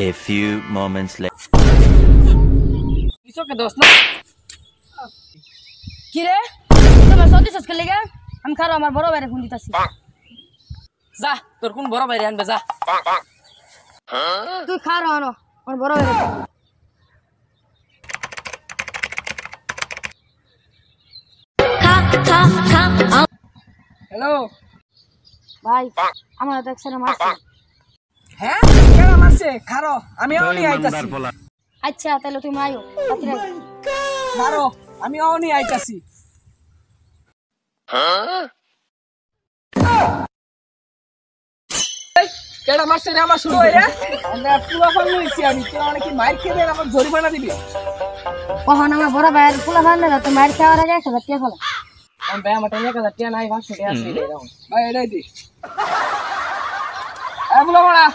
A few moments later. কিসকে দোষ না কি রে তোমার সত্যি সস খেলে গা আমি খারো আমার বড় ভাইরে ফোন দিতাছি যা তোর কোন বড় বাইরে আনবে যা তুই খারো আনো আমার বড় ভাইরে হ্যালো ভাই আমার তো একসাথে মারছে হ্যাঁ কেন মারছে খারো আমি অনি আইতাছি আচ্ছা তাহলে তুমি আইও রাত্রে খারো আমি অনি আইতাছি কেডা মারছে রে আমার শুরু হইরা আমরা পুরো ফাল লইছি আমি তো অনেক মার খেয়ে দেন আমার জরিমানা দিবি কখন আমার বড় ভাইয়ের ফুলা ফান দেবে তো মার খাওয়ার আগে 1000 টাকা ফেলা আমি ভাই আমার 1000 টাকা নাই 500 টাকা আছে ভাই এটাই দি এ বলো বড়া